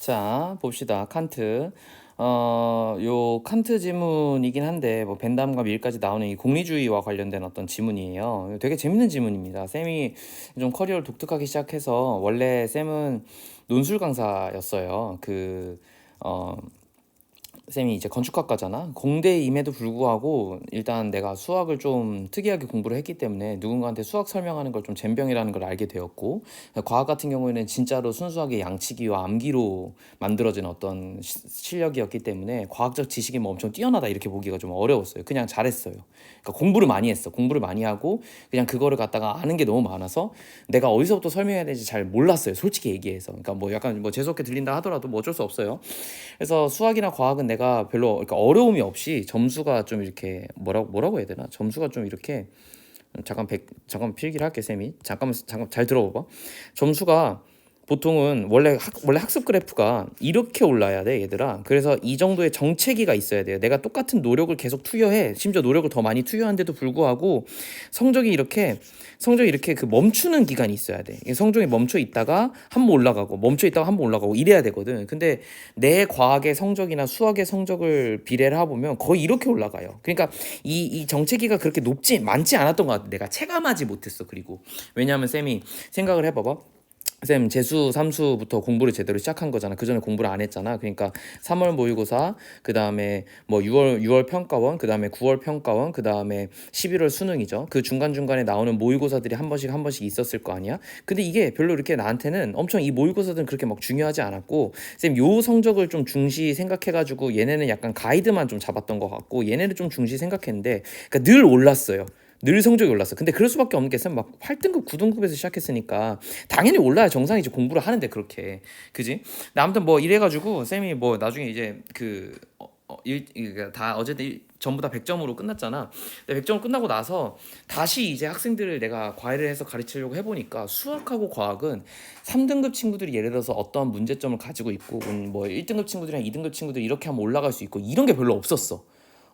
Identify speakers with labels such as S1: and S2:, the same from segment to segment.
S1: 자, 봅시다. 칸트. 요 칸트 지문이긴 한데 뭐 벤담과 밀까지 나오는 이 공리주의와 관련된 어떤 지문이에요. 되게 재밌는 지문입니다. 쌤이 좀 커리어를 독특하게 시작해서 원래 쌤은 논술 강사였어요. 어, 쌤이 이제 건축학과잖아. 공대임에도 불구하고 일단 내가 수학을 좀 특이하게 공부를 했기 때문에 누군가한테 수학 설명하는 걸 좀 젬병이라는 걸 알게 되었고, 과학 같은 경우에는 진짜로 순수하게 양치기와 암기로 만들어진 어떤 실력이었기 때문에 과학적 지식이 뭐 엄청 뛰어나다 이렇게 보기가 좀 어려웠어요. 그냥 잘했어요. 그러니까 공부를 많이 했어. 공부를 많이 하고 그냥 그거를 갖다가 아는 게 너무 많아서 내가 어디서부터 설명해야 되는지 잘 몰랐어요. 솔직히 얘기해서. 그러니까 뭐 약간 뭐 재수없게 들린다 하더라도 뭐 어쩔 수 없어요. 그래서 수학이나 과학은 내가 별로 그러니까 어려움이 없이 점수가 좀 이렇게 뭐라고 해야 되나? 점수가 좀 이렇게 잠깐 필기를 할게 쌤이. 잠깐 잘 들어봐. 점수가 보통은 원래 학습 그래프가 이렇게 올라야 돼, 얘들아. 그래서 이 정도의 정체기가 있어야 돼요. 내가 똑같은 노력을 계속 투여해. 심지어 노력을 더 많이 투여한데도 불구하고 성적이 이렇게 그 멈추는 기간이 있어야 돼. 성적이 멈춰 있다가 한 번 올라가고 멈춰 있다가 한 번 올라가고 이래야 되거든. 근데 내 과학의 성적이나 수학의 성적을 비례를 해보면 거의 이렇게 올라가요. 그러니까 이 정체기가 그렇게 많지 않았던 것 같아. 내가 체감하지 못했어. 그리고 왜냐하면 쌤이 생각을 해봐봐. 쌤 재수 삼수부터 공부를 제대로 시작한 거잖아. 그 전에 공부를 안 했잖아. 그러니까 3월 모의고사, 그 다음에 뭐 6월 평가원, 그 다음에 9월 평가원, 그 다음에 11월 수능이죠. 그 중간중간에 나오는 모의고사들이 한 번씩 있었을 거 아니야. 근데 이게 별로 이렇게 나한테는 엄청 이 모의고사들은 그렇게 막 중요하지 않았고, 쌤 요 성적을 좀 중시 생각해가지고 얘네는 약간 가이드만 좀 잡았던 것 같고 얘네를 좀 중시 생각했는데, 그러니까 늘 올랐어요. 늘 성적이 올랐어. 근데 그럴 수밖에 없는 게 쌤 막 8등급, 9등급에서 시작했으니까 당연히 올라야 정상이지. 공부를 하는데 그렇게. 그지? 근데 아무튼 뭐 이래가지고 쌤이 뭐 나중에 이제 다 어쨌든 전부 다 100점으로 끝났잖아. 근데 100점 끝나고 나서 다시 이제 학생들을 내가 과외를 해서 가르치려고 해보니까 수학하고 과학은 3등급 친구들이 예를 들어서 어떠한 문제점을 가지고 있고 뭐 1등급 친구들이랑 2등급 친구들이 이렇게 하면 올라갈 수 있고 이런 게 별로 없었어.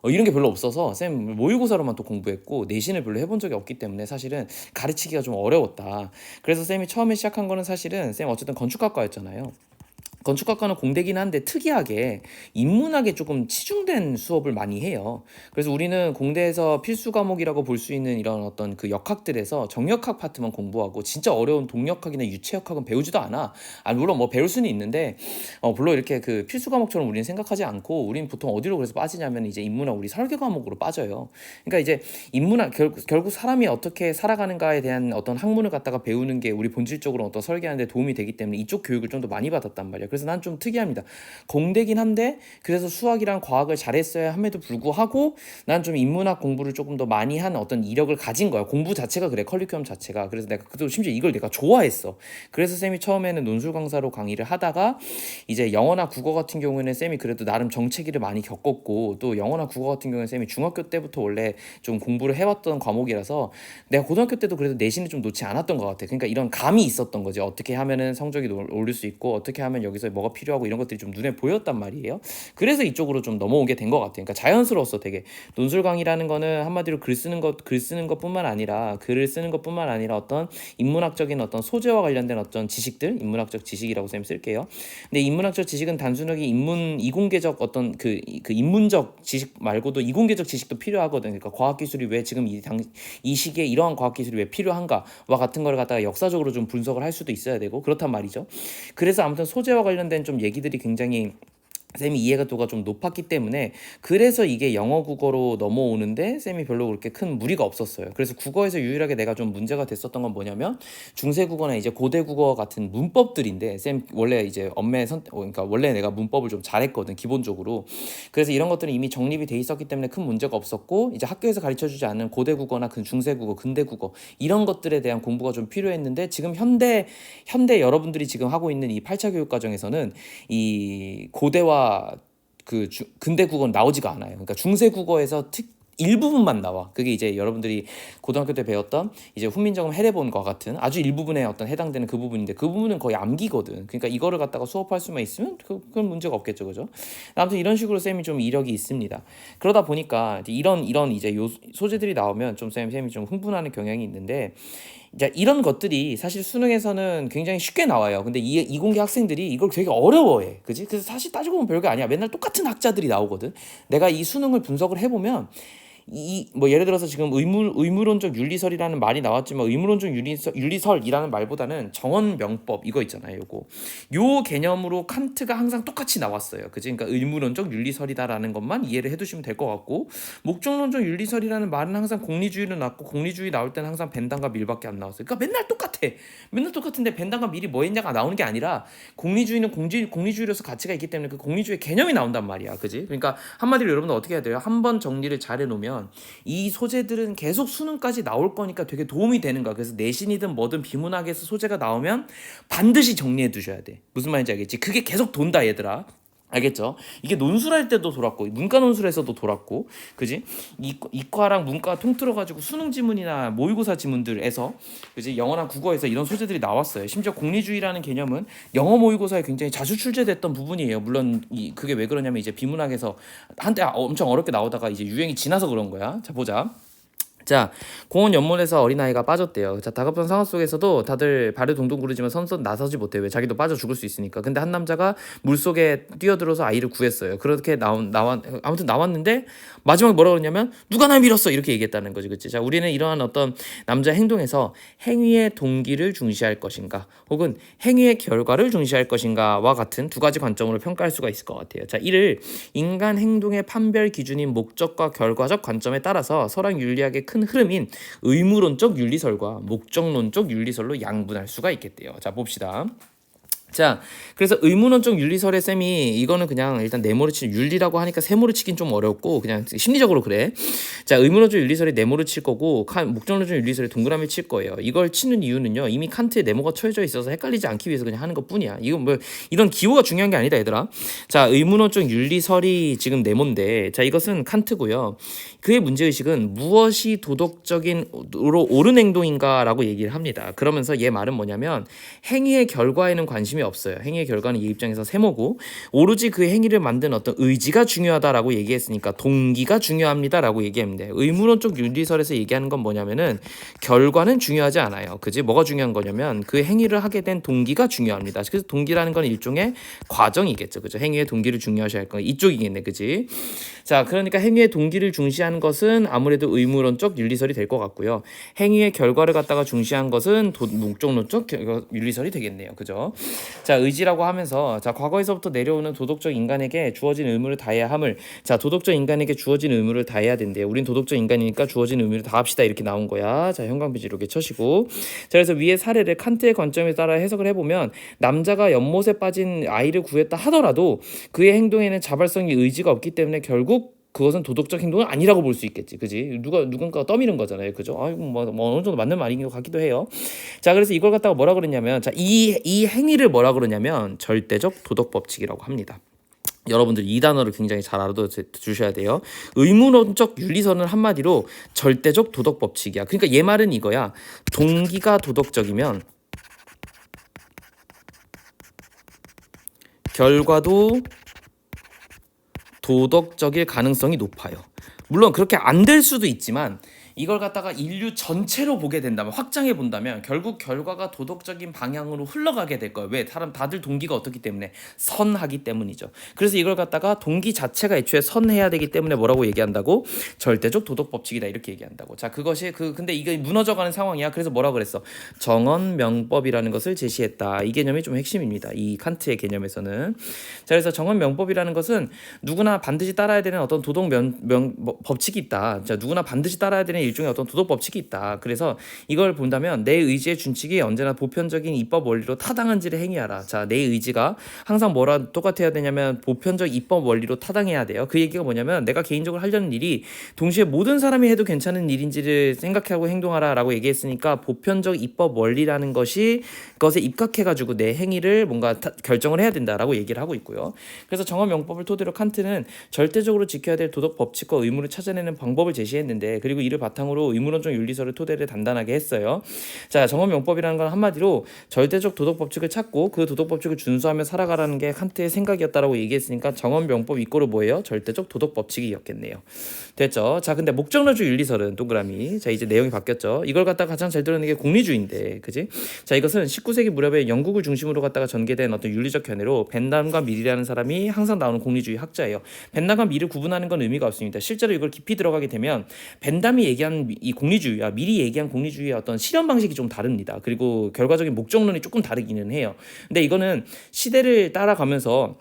S1: 이런 게 별로 없어서 쌤 모의고사로만 또 공부했고 내신을 별로 해본 적이 없기 때문에 사실은 가르치기가 좀 어려웠다. 그래서 쌤이 처음에 시작한 거는 사실은 쌤 어쨌든 건축학과였잖아요. 건축학과는 공대긴 한데 특이하게 인문학에 조금 치중된 수업을 많이 해요. 그래서 우리는 공대에서 필수 과목이라고 볼 수 있는 이런 어떤 그 역학들에서 정역학 파트만 공부하고 진짜 어려운 동역학이나 유체역학은 배우지도 않아. 물론 뭐 배울 수는 있는데 물론 이렇게 그 필수 과목처럼 우리는 생각하지 않고 우리는 보통 어디로 그래서 빠지냐면 이제 인문학 우리 설계 과목으로 빠져요. 그러니까 이제 인문학 결국 사람이 어떻게 살아가는가에 대한 어떤 학문을 갖다가 배우는 게 우리 본질적으로 어떤 설계하는 데 도움이 되기 때문에 이쪽 교육을 좀 더 많이 받았단 말이야. 그래서 난 좀 특이합니다. 공대긴 한데 그래서 수학이랑 과학을 잘했어야 함에도 불구하고 난 좀 인문학 공부를 조금 더 많이 한 어떤 이력을 가진 거야. 공부 자체가 그래. 커리큘럼 자체가. 그래서 내가 그도 심지어 이걸 내가 좋아했어. 그래서 쌤이 처음에는 논술 강사로 강의를 하다가 이제 영어나 국어 같은 경우에는 쌤이 그래도 나름 정체기를 많이 겪었고, 또 영어나 국어 같은 경우에는 쌤이 중학교 때부터 원래 좀 공부를 해왔던 과목이라서 내가 고등학교 때도 그래도 내신을 좀 놓지 않았던 것 같아. 그러니까 이런 감이 있었던 거지. 어떻게 하면은 성적이 오를 수 있고 어떻게 하면 여기서 뭐가 필요하고 이런 것들이 좀 눈에 보였단 말이에요. 그래서 이쪽으로 좀 넘어오게 된 것 같아. 그러니까 자연스러웠어. 되게 논술 강의라는 거는 한마디로 글 쓰는 것뿐만 아니라 글을 쓰는 것뿐만 아니라 어떤 인문학적인 어떤 소재와 관련된 어떤 지식들, 인문학적 지식이라고 쌤 쓸게요. 근데 인문학적 지식은 단순하게 이공계적 어떤 그 인문적 지식 말고도 이공계적 지식도 필요하거든. 그러니까 과학기술이 왜 지금 이 시기에 이러한 과학기술이 왜 필요한가와 같은 걸 갖다가 역사적으로 좀 분석을 할 수도 있어야 되고 그렇단 말이죠. 그래서 아무튼 소재와 관련된 좀 얘기들이 굉장히 쌤이 이해도가 좀 높았기 때문에 그래서 이게 영어 국어로 넘어오는데 쌤이 별로 그렇게 큰 무리가 없었어요. 그래서 국어에서 유일하게 내가 좀 문제가 됐었던 건 뭐냐면 중세 국어나 이제 고대 국어 같은 문법들인데 쌤 원래 이제 그러니까 원래 내가 문법을 좀 잘했거든 기본적으로. 그래서 이런 것들은 이미 정립이 돼 있었기 때문에 큰 문제가 없었고 이제 학교에서 가르쳐주지 않는 고대 국어나 그 중세 국어, 근대 국어 이런 것들에 대한 공부가 좀 필요했는데 지금 현대 여러분들이 지금 하고 있는 이 8차 교육 과정에서는 이 고대와 근대 국어는 나오지가 않아요. 그러니까 중세 국어에서 일부분만 나와. 그게 이제 여러분들이 고등학교 때 배웠던 이제 훈민정음 해례본과 같은 아주 일부분에 어떤 해당되는 그 부분인데 그 부분은 거의 암기거든. 그러니까 이거를 갖다가 수업할 수만 있으면 그건 문제가 없겠죠, 그죠? 아무튼 이런 식으로 쌤이 좀 이력이 있습니다. 그러다 보니까 이런 이제 요 소재들이 나오면 좀 쌤이 좀 흥분하는 경향이 있는데 이제 이런 것들이 사실 수능에서는 굉장히 쉽게 나와요. 근데 이 이공계 학생들이 이걸 되게 어려워해. 그지? 그래서 사실 따지고 보면 별거 아니야. 맨날 똑같은 학자들이 나오거든. 내가 이 수능을 분석을 해보면 이 뭐 예를 들어서 지금 의무론적 윤리설이라는 말이 나왔지만 의무론적 윤리설이라는 말보다는 정언 명법 이거 있잖아요. 요 개념으로 칸트가 항상 똑같이 나왔어요. 그지? 그러니까 의무론적 윤리설이다라는 것만 이해를 해두시면 될 것 같고, 목적론적 윤리설이라는 말은 항상 공리주의로 나왔고, 공리주의 나올 때는 항상 벤담과 밀밖에 안 나왔어요. 그러니까 맨날 똑같아. 맨날 똑같은데 벤담과 밀이 뭐 했냐가 나오는 게 아니라 공리주의는 공리주의로서 가치가 있기 때문에 그 공리주의 개념이 나온단 말이야. 그지? 그러니까 한마디로 여러분들 어떻게 해야 돼요? 한번 정리를 잘 해놓으면 이 소재들은 계속 수능까지 나올 거니까 되게 도움이 되는 거야. 그래서 내신이든 뭐든 비문학에서 소재가 나오면 반드시 정리해 두셔야 돼. 무슨 말인지 알겠지? 그게 계속 돈다 얘들아. 알겠죠? 이게 논술할 때도 돌았고 문과 논술에서도 돌았고, 그지? 이과랑 문과 통틀어 가지고 수능 지문이나 모의고사 지문들에서, 그지? 영어나 국어에서 이런 소재들이 나왔어요. 심지어 공리주의라는 개념은 영어 모의고사에 굉장히 자주 출제됐던 부분이에요. 물론 그게 왜 그러냐면 이제 비문학에서 한때 엄청 어렵게 나오다가 이제 유행이 지나서 그런 거야. 자, 보자. 자, 공원 연못에서 어린아이가 빠졌대요. 자, 다급한 상황 속에서도 다들 발을 동동 구르지만 선뜻 나서지 못해요. 왜? 자기도 빠져 죽을 수 있으니까. 근데 한 남자가 물속에 뛰어들어서 아이를 구했어요. 그렇게 아무튼 나왔는데 마지막에 뭐라 그러냐면 누가 날 밀었어 이렇게 얘기했다는 거지. 그치? 자, 우리는 이러한 어떤 남자 행동에서 행위의 동기를 중시할 것인가 혹은 행위의 결과를 중시할 것인가와 같은 두 가지 관점으로 평가할 수가 있을 것 같아요. 자, 이를 인간 행동의 판별 기준인 목적과 결과적 관점에 따라서 설학윤리학의 큰 흐름인 의무론적 윤리설과 목적론적 윤리설로 양분할 수가 있겠대요. 자, 봅시다. 자, 그래서 의문론적 윤리설의 셈이 이거는 그냥 일단 네모를 치는 윤리라고 하니까 세모를 치긴 좀 어렵고 그냥 심리적으로 그래. 자, 의문론적 윤리설이 네모를 칠 거고 목적론적 윤리설이 동그라미 칠 거예요. 이걸 치는 이유는요, 이미 칸트에 네모가 쳐져 있어서 헷갈리지 않기 위해서 그냥 하는 것뿐이야. 이건 뭐 이런 기호가 중요한 게 아니다 얘들아. 자, 의문론적 윤리설이 지금 네모인데, 자, 이것은 칸트고요. 그의 문제의식은 무엇이 도덕적인으로 옳은 행동인가라고 얘기를 합니다. 그러면서 얘 말은 뭐냐면 행위의 결과에는 관심이 없어요. 행위의 결과는 이 입장에서 세모고, 오로지 그 행위를 만든 어떤 의지가 중요하다라고 얘기했으니까 동기가 중요합니다라고 얘기합니다. 의무론적 윤리설에서 얘기하는 건 뭐냐면은 결과는 중요하지 않아요. 그지? 뭐가 중요한 거냐면 그 행위를 하게 된 동기가 중요합니다. 그래서 동기라는 건 일종의 과정이겠죠. 그죠? 행위의 동기를 중요하셔야 할 건 이쪽이겠네. 그지? 자, 그러니까 행위의 동기를 중시하는 것은 아무래도 의무론적 윤리설이 될 것 같고요. 행위의 결과를 갖다가 중시한 것은 목적론적 윤리설이 되겠네요. 그죠? 자, 의지라고 하면서, 자, 과거에서부터 내려오는 도덕적 인간에게 주어진 의무를 다해야 함을, 자, 도덕적 인간에게 주어진 의무를 다해야 된대요. 우린 도덕적 인간이니까 주어진 의무를 다합시다 이렇게 나온 거야. 자, 형광펜 이렇게 쳐시고. 자, 그래서 위의 사례를 칸트의 관점에 따라 해석을 해보면 남자가 연못에 빠진 아이를 구했다 하더라도 그의 행동에는 자발성이 의지가 없기 때문에 결국 그것은 도덕적 행동은 아니라고 볼 수 있겠지. 그지? 누군가가 떠미는 거잖아요. 그죠? 아이고, 뭐 어느 정도 맞는 말인 것 같기도 해요. 자, 그래서 이걸 갖다가 뭐라 그러냐면, 자, 이 행위를 뭐라 그러냐면 절대적 도덕 법칙이라고 합니다. 여러분들 이 단어를 굉장히 잘 알아두셔야 돼요. 의무론적 윤리설은 한마디로 절대적 도덕 법칙이야. 그러니까 얘 말은 이거야. 동기가 도덕적이면 결과도 도덕적일 가능성이 높아요. 물론 그렇게 안 될 수도 있지만 이걸 갖다가 인류 전체로 보게 된다면, 확장해 본다면 결국 결과가 도덕적인 방향으로 흘러가게 될 거예요. 왜? 다들 동기가 어떻기 때문에? 선하기 때문이죠. 그래서 이걸 갖다가 동기 자체가 애초에 선해야 되기 때문에 뭐라고 얘기한다고? 절대적 도덕 법칙이다 이렇게 얘기한다고. 자, 그것이 근데 이게 무너져가는 상황이야. 그래서 뭐라고 그랬어? 정언 명법이라는 것을 제시했다. 이 개념이 좀 핵심입니다. 이 칸트의 개념에서는. 자, 그래서 정언 명법이라는 것은 누구나 반드시 따라야 되는 어떤 도덕 법칙이 있다. 자, 누구나 반드시 따라야 되는 일종의 어떤 도덕 법칙이 있다. 그래서 이걸 본다면 내 의지의 준칙이 언제나 보편적인 입법 원리로 타당한지를 행위하라. 자, 내 의지가 항상 뭐라 똑같아야 되냐면 보편적 입법 원리로 타당해야 돼요. 그 얘기가 뭐냐면 내가 개인적으로 하려는 일이 동시에 모든 사람이 해도 괜찮은 일인지를 생각하고 행동하라라고 얘기했으니까 보편적 입법 원리라는 것에 입각해가지고 내 행위를 뭔가 결정을 해야 된다라고 얘기를 하고 있고요. 그래서 정언 명법을 토대로 칸트는 절대적으로 지켜야 될 도덕 법칙과 의무를 찾아내는 방법을 제시했는데, 그리고 이를 바탕 바탕으로 의무론적 윤리설을 토대를 단단하게 했어요. 자, 정언명법이라는 건 한마디로 절대적 도덕 법칙을 찾고 그 도덕 법칙을 준수하며 살아가라는 게 칸트의 생각이었다라고 얘기했으니까 정언명법 이꼬르 뭐예요? 절대적 도덕 법칙이었겠네요. 됐죠? 자, 근데 목적론적 윤리설은 동그라미. 자, 이제 내용이 바뀌었죠. 이걸 갖다가 가장 잘 드러내는 게 공리주의인데, 그지? 자, 이것은 19세기 무렵에 영국을 중심으로 갖다가 전개된 어떤 윤리적 견해로 벤담과 밀이라는 사람이 항상 나오는 공리주의 학자예요. 벤담과 밀을 구분하는 건 의미가 없습니다. 실제로 이걸 깊이 들어가게 되면 벤담이 얘기한 이 공리주의와 밀이 얘기한 공리주의의 어떤 실현 방식이 좀 다릅니다. 그리고 결과적인 목적론이 조금 다르기는 해요. 근데 이거는 시대를 따라가면서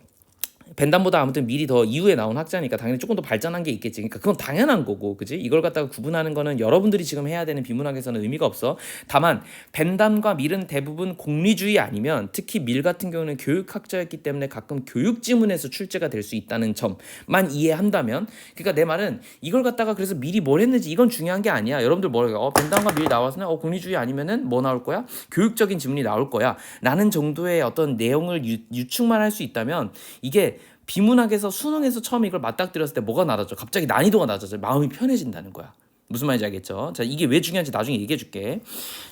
S1: 벤담보다 아무튼 밀이 더 이후에 나온 학자니까 당연히 조금 더 발전한 게 있겠지. 그러니까 그건 당연한 거고, 그지? 이걸 갖다가 구분하는 거는 여러분들이 지금 해야 되는 비문학에서는 의미가 없어. 다만 벤담과 밀은 대부분 공리주의 아니면 특히 밀 같은 경우는 교육학자였기 때문에 가끔 교육 지문에서 출제가 될 수 있다는 점만 이해한다면, 그러니까 내 말은 이걸 갖다가 그래서 밀이 뭘 했는지 이건 중요한 게 아니야. 여러분들 뭐래요? 벤담과 밀 나와서는 공리주의 아니면은 뭐 나올 거야? 교육적인 지문이 나올 거야. 라는 정도의 어떤 내용을 유축만 할 수 있다면 이게 비문학에서 수능에서 처음 이걸 맞닥뜨렸을 때 뭐가 낮아져? 갑자기 난이도가 낮아져. 마음이 편해진다는 거야. 무슨 말인지 알겠죠? 자, 이게 왜 중요한지 나중에 얘기해 줄게.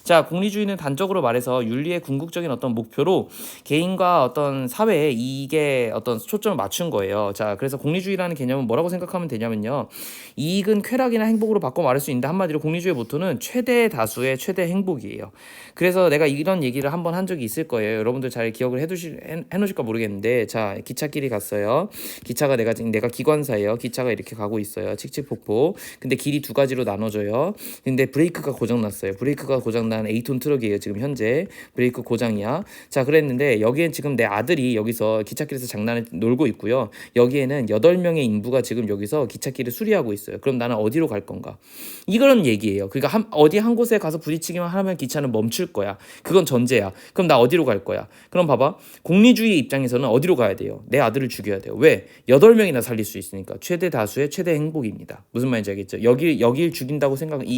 S1: 자, 공리주의는 단적으로 말해서 윤리의 궁극적인 어떤 목표로 개인과 어떤 사회에 이익에 어떤 초점을 맞춘 거예요. 자, 그래서 공리주의라는 개념은 뭐라고 생각하면 되냐면요. 이익은 쾌락이나 행복으로 바꿔 말할 수 있는데 한마디로 공리주의의 모토는 최대 다수의 최대 행복이에요. 그래서 내가 이런 얘기를 한번 한 적이 있을 거예요. 여러분들 잘 기억을 해놓으실까 모르겠는데, 자, 기찻길이 갔어요. 기차가 내가 기관사예요. 기차가 이렇게 가고 있어요. 칙칙폭폭. 근데 길이 두 가지로 나눠져요. 근데 브레이크가 고장났어요. 브레이크가 고장난 8톤 트럭이에요. 지금 현재 브레이크 고장이야. 자, 그랬는데 여기엔 지금 내 아들이 여기서 기찻길에서 장난을 놀고 있고요. 여기에는 8명의 인부가 지금 여기서 기찻길을 수리하고 있어요. 그럼 나는 어디로 갈 건가? 이런 얘기예요. 그러니까 어디 한 곳에 가서 부딪히기만 하면 기차는 멈출 거야. 그건 전제야. 그럼 나 어디로 갈 거야? 그럼 봐봐. 공리주의 입장에서는 어디로 가야 돼요? 내 아들을 죽여야 돼요. 왜? 8명이나 살릴 수 있으니까. 최대 다수의 최대 행복입니다. 무슨 말인지 알겠죠? 여길 죽인다고 생각하는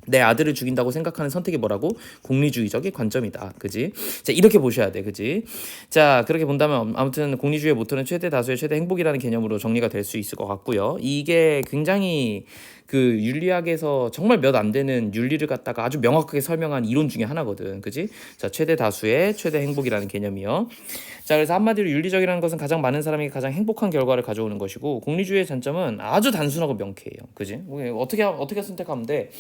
S1: 내 아들을 죽인다고 생각하는 선택이 뭐라고? 공리주의적인 관점이다. 그지? 자, 이렇게 보셔야 돼. 그지? 자, 그렇게 본다면 아무튼 공리주의의 모토는 최대 다수의 최대 행복이라는 개념으로 정리가 될 수 있을 것 같고요. 이게 굉장히 그 윤리학에서 정말 몇 안 되는 윤리를 갖다가 아주 명확하게 설명한 이론 중에 하나거든. 그지? 자, 최대 다수의 최대 행복이라는 개념이요. 자, 그래서 한마디로 윤리적이라는 것은 가장 많은 사람이 가장 행복한 결과를 가져오는 것이고, 공리주의의 장점은 아주 단순하고 명쾌해요. 그지? 어떻게 선택하면 돼?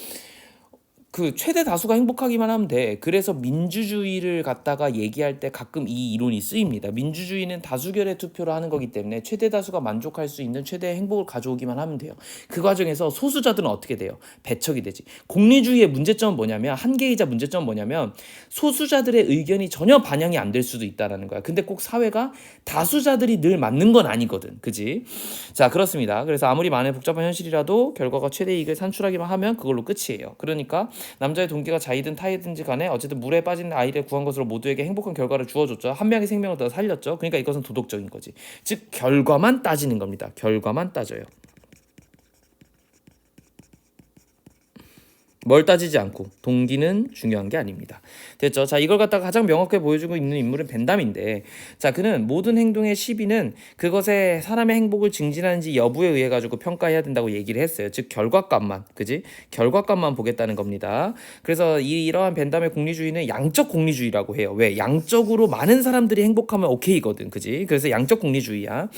S1: 그 최대 다수가 행복하기만 하면 돼. 그래서 민주주의를 갖다가 얘기할 때 가끔 이 이론이 쓰입니다. 민주주의는 다수결의 투표로 하는 거기 때문에 최대 다수가 만족할 수 있는 최대의 행복을 가져오기만 하면 돼요. 그 과정에서 소수자들은 어떻게 돼요? 배척이 되지. 공리주의의 문제점은 뭐냐면, 한계이자 문제점은 뭐냐면 소수자들의 의견이 전혀 반영이 안 될 수도 있다라는 거야. 근데 꼭 사회가 다수자들이 늘 맞는 건 아니거든. 그지? 자, 그렇습니다. 그래서 아무리 많은 복잡한 현실이라도 결과가 최대 이익을 산출하기만 하면 그걸로 끝이에요. 그러니까 남자의 동기가 자이든 타이든지 간에 어쨌든 물에 빠진 아이를 구한 것으로 모두에게 행복한 결과를 주어줬죠. 한 명의 생명을 더 살렸죠. 그러니까 이것은 도덕적인 거지. 즉 결과만 따지는 겁니다. 결과만 따져요. 뭘 따지지 않고 동기는 중요한 게 아닙니다. 됐죠? 자, 이걸 갖다가 가장 명확하게 보여주고 있는 인물은 벤담인데, 자, 그는 모든 행동의 시비는 그것에 사람의 행복을 증진하는지 여부에 의해 가지고 평가해야 된다고 얘기를 했어요. 즉 결과값만, 그지? 결과값만 보겠다는 겁니다. 그래서 이러한 벤담의 공리주의는 양적 공리주의라고 해요. 왜? 양적으로 많은 사람들이 행복하면 오케이거든, 그지? 그래서 양적 공리주의야.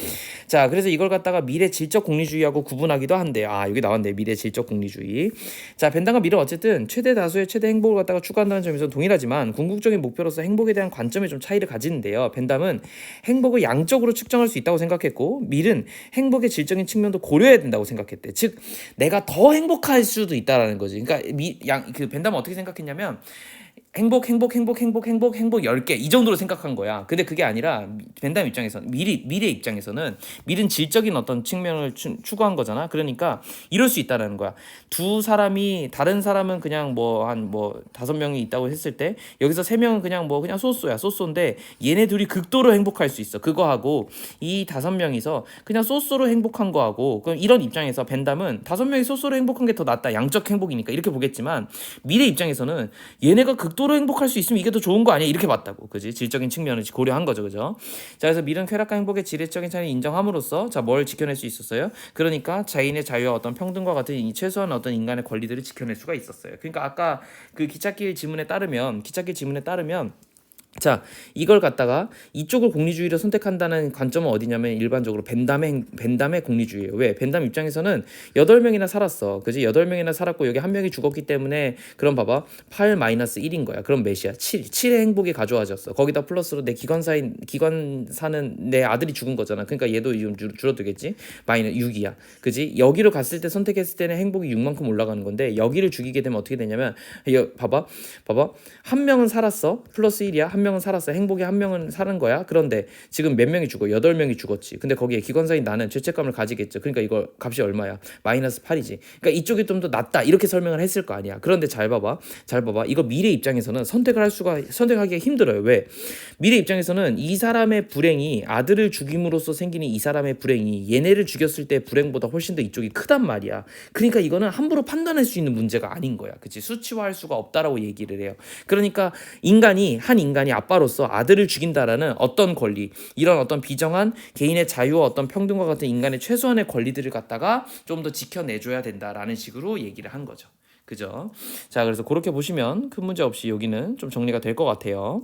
S1: 자, 그래서 이걸 갖다가 미래 질적 공리주의하고 구분하기도 한대요. 아, 여기 나왔네. 미래 질적 공리주의. 자, 벤담과 밀은 어쨌든 최대 다수의 최대 행복을 갖다가 추구한다는 점에서 동일하지만 궁극적인 목표로서 행복에 대한 관점에 좀 차이를 가지는데요. 벤담은 행복을 양적으로 측정할 수 있다고 생각했고, 밀은 행복의 질적인 측면도 고려해야 된다고 생각했대. 즉 내가 더 행복할 수도 있다라는 거지. 그러니까 벤담은 어떻게 생각했냐면 행복 10개 이 정도로 생각한 거야. 근데 그게 아니라 벤담 입장에서는 밀의 입장에서는 밀은 질적인 어떤 측면을 추구한 거잖아. 그러니까 이럴 수 있다라는 거야. 두 사람이, 다른 사람은 그냥 한 5명이 있다고 했을 때 여기서 3명은 그냥 소소인데 얘네 둘이 극도로 행복할 수 있어. 그거하고 이 5명이서 그냥 소소로 행복한 거하고, 그럼 이런 입장에서 벤담은 5명이 소소로 행복한 게 더 낫다. 양적 행복이니까 이렇게 보겠지만 밀의 입장에서는 얘네가 극도로 행복할 수 있으면 이게 더 좋은 거 아니야? 이렇게 봤다고. 그지? 질적인 측면을 고려한 거죠. 그죠? 자, 그래서 밀은 쾌락과 행복의 질적인 차이를 인정함으로써 자, 뭘 지켜낼 수 있었어요? 그러니까 자인의 자유와 어떤 평등과 같은 이 최소한 어떤 인간의 권리들을 지켜낼 수가 있었어요. 그러니까 아까 그 기찻길 지문에 따르면 자, 이걸 갖다가 이쪽을 공리주의를 선택한다는 관점은 어디냐면 일반적으로 벤담의 공리주의예요. 왜? 벤담 입장에서는 8명이나 살았어. 그지? 8명이나 살았고 여기 한 명이 죽었기 때문에 그럼 봐봐. 8 마이너스 1인 거야. 그럼 몇이야? 7. 7의 행복이 가져와졌어. 거기다 플러스로 내 기관사는 내 아들이 죽은 거잖아. 그러니까 얘도 좀 줄어들겠지? 마이너스 6이야. 그지? 여기로 갔을 때 선택했을 때는 행복이 6만큼 올라가는 건데 여기를 죽이게 되면 어떻게 되냐면 봐봐. 한 명은 살았어. 플러스 1이야. 한 명은 살았어. 행복이 한 명은 사는 거야. 그런데 지금 몇 명이 죽어? 8명이 죽었지. 근데 거기에 기관사인 나는 죄책감을 가지겠죠. 그러니까 이거 값이 얼마야? 마이너스 8이지. 그러니까 이쪽이 좀 더 낫다. 이렇게 설명을 했을 거 아니야. 그런데 잘 봐봐. 이거 미래 입장에서는 선택하기가 힘들어요. 왜? 미래 입장에서는 이 사람의 불행이 아들을 죽임으로써 생기는 이 사람의 불행이 얘네를 죽였을 때 불행보다 훨씬 더 이쪽이 크단 말이야. 그러니까 이거는 함부로 판단할 수 있는 문제가 아닌 거야. 그치? 수치화할 수가 없다라고 얘기를 해요. 그러니까 한 인간이 아빠로서 아들을 죽인다라는 어떤 권리, 이런 어떤 비정한 개인의 자유와 어떤 평등과 같은 인간의 최소한의 권리들을 갖다가 좀 더 지켜내줘야 된다라는 식으로 얘기를 한 거죠. 그죠? 자, 그래서 그렇게 보시면 큰 문제 없이 여기는 좀 정리가 될 것 같아요.